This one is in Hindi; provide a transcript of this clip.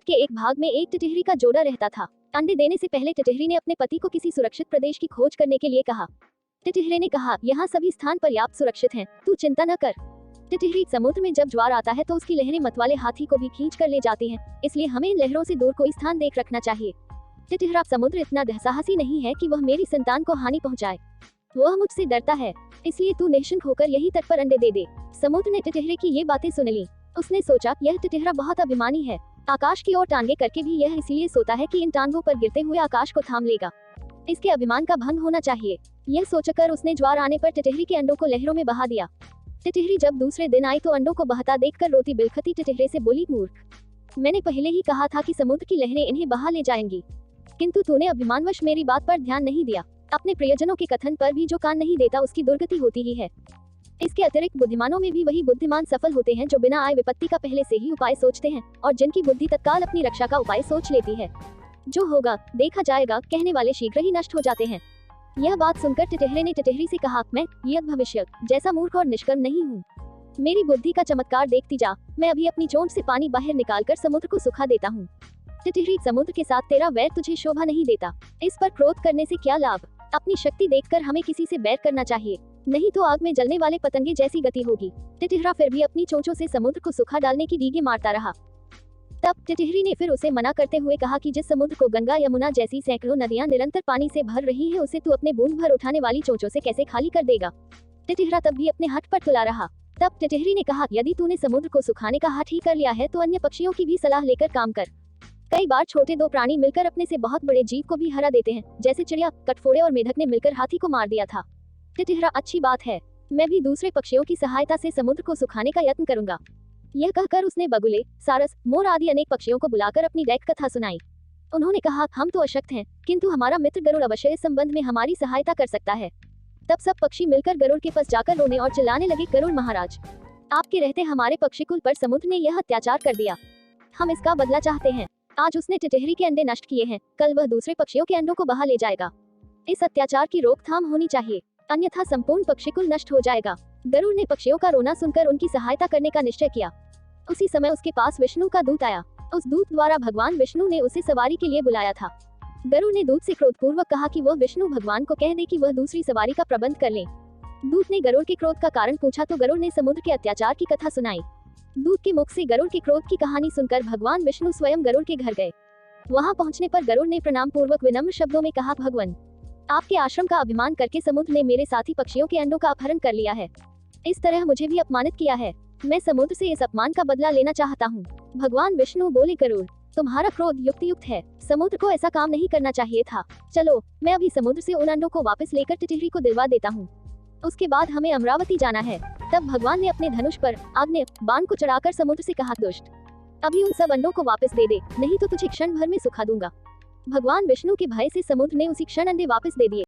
के एक भाग में एक टिटहरी का जोड़ा रहता था। अंडे देने से पहले टिटहरी ने अपने पति को किसी सुरक्षित प्रदेश की खोज करने के लिए कहा। टिटहरी ने कहा, यहाँ सभी स्थान पर्याप्त सुरक्षित हैं, तू चिंता न कर। टिटहरी, समुद्र में जब ज्वार आता है तो उसकी लहरें मतवाले हाथी को भी खींच कर ले जाती हैं, इसलिए हमें इन लहरों से दूर कोई स्थान देख रखना चाहिए। टिटहरा, समुद्र इतना दुस्साहसी नहीं है कि वह मेरी संतान को हानि पहुंचाए। वह मुझसे डरता है, इसलिए तू निश्चिंत होकर यही तट पर अंडे दे दे। समुद्र ने टिटहरे की ये बातें सुन ली। उसने सोचा, यह टिटहरा बहुत अभिमानी है, आकाश की ओर टांगे करके भी यह इसलिए सोता है कि इन टांगों पर गिरते हुए आकाश को थाम लेगा। इसके अभिमान का भंग होना चाहिए। यह सोचकर उसने ज्वार आने पर टिटहरी के अंडों को लहरों में बहा दिया। टिटहरी जब दूसरे दिन आई तो अंडों को बहता देखकर रोती बिलखती टिटहरे से बोली, मूर्ख, मैंने पहले ही कहा था कि समुद्र की लहरें इन्हें बहा ले जाएंगी, किंतु तूने अभिमानवश मेरी बात पर ध्यान नहीं दिया। अपने प्रियजनों के कथन पर भी जो कान नहीं देता उसकी दुर्गति होती ही है। इसके अतिरिक्त बुद्धिमानों में भी वही बुद्धिमान सफल होते हैं जो बिना आए विपत्ति का पहले से ही उपाय सोचते हैं और जिनकी बुद्धि तत्काल अपनी रक्षा का उपाय सोच लेती है। जो होगा देखा जाएगा कहने वाले शीघ्र ही नष्ट हो जाते हैं। यह बात सुनकर टिटहरे ने टिटहरी से कहा, मैं यह भविष्य जैसा मूर्ख और निष्कर्म नहीं हूँ। मेरी बुद्धि का चमत्कार देखती जा, मैं अभी अपनी चोंच से पानी बाहर निकालकर समुद्र को सुखा देता हूँ। टिटहरी, समुद्र के साथ तेरा वैर तुझे शोभा नहीं देता, इस पर क्रोध करने से क्या लाभ। अपनी शक्ति देखकर हमें किसी से बैर करना चाहिए, नहीं तो आग में जलने वाले पतंगे जैसी गति होगी। टिटहरा फिर भी अपनी चोंचों से समुद्र को सुखा डालने की डींगे मारता रहा। तब टिटहरी ने फिर उसे मना करते हुए कहा कि जिस समुद्र को गंगा यमुना जैसी सैकड़ों नदियां निरंतर पानी से भर रही है, उसे तू अपने बूंद भर उठाने वाली चोंचों से कैसे खाली कर देगा। टिटहरा तब भी अपने हठ पर तुला रहा। तब टिटहरी ने कहा, यदि तूने समुद्र को सुखाने का हठ ही कर लिया है तो अन्य पक्षियों की भी सलाह लेकर काम कर। कई बार छोटे दो प्राणी मिलकर अपने से बहुत बड़े जीव को भी हरा देते हैं, जैसे चिड़िया, कटफोड़े और मेढक ने मिलकर हाथी को मार दिया था। टिटहरा, अच्छी बात है, मैं भी दूसरे पक्षियों की सहायता से समुद्र को सुखाने का यत्न करूंगा। यह कहकर उसने बगुले, सारस, मोर आदि अनेक पक्षियों को बुलाकर अपनी दैत कथा सुनाई। उन्होंने कहा, हम तो अशक्त हैं, किंतु हमारा मित्र गरुड़ अवश्य इस संबंध में हमारी सहायता कर सकता है। तब सब पक्षी मिलकर गरुड़ के पास जाकर रोने और चिल्लाने लगे, गरुड़ महाराज, आपके रहते हमारे पक्षीकुल पर समुद्र ने यह अत्याचार कर दिया, हम इसका बदला चाहते हैं। आज उसने टिटहरी के अंडे नष्ट किए हैं, कल वह दूसरे पक्षियों के अंडों को बहा ले जाएगा। इस अत्याचार की रोकथाम होनी चाहिए, अन्यथा संपूर्ण पक्षीकुल नष्ट हो जाएगा। गरुड़ ने पक्षियों का रोना सुनकर उनकी सहायता करने का निश्चय किया। उसी समय उसके पास विष्णु का दूत आया। उस दूत द्वारा भगवान विष्णु ने उसे सवारी के लिए बुलाया था। गरुड़ ने दूत से क्रोधपूर्वक कहा कि वह विष्णु भगवान को कह दे कि वह दूसरी सवारी का प्रबंध कर ले। दूत ने गरुड़ के क्रोध का कारण पूछा तो गरुड़ ने समुद्र के अत्याचार की कथा सुनाई। दूत के मुख से गरुड़ के क्रोध की कहानी सुनकर भगवान विष्णु स्वयं गरुड़ के घर गए। वहां पहुंचने पर गरुड़ ने प्रणाम पूर्वक विनम्र शब्दों में कहा, भगवान, आपके आश्रम का अभिमान करके समुद्र ने मेरे साथी पक्षियों के अंडों का अपहरण कर लिया है। इस तरह मुझे भी अपमानित किया है। मैं समुद्र से इस अपमान का बदला लेना चाहता हूँ। भगवान विष्णु बोले, गरुड़, तुम्हारा क्रोध युक्तियुक्त है, समुद्र को ऐसा काम नहीं करना चाहिए था। चलो, मैं अभी समुद्र से उन अंडों को वापस लेकर टिटहरी को दिलवा देता हूँ। उसके बाद हमें अमरावती जाना है। तब भगवान ने अपने धनुष पर आग्नेय बाण को चढ़ाकर समुद्र से कहा, दुष्ट, अभी उन सब अंडों को वापस दे दे, नहीं तो तुझे क्षण भर में सुखा दूंगा। भगवान विष्णु के भय से समुद्र ने उसी क्षण अंडे वापस दे दिए।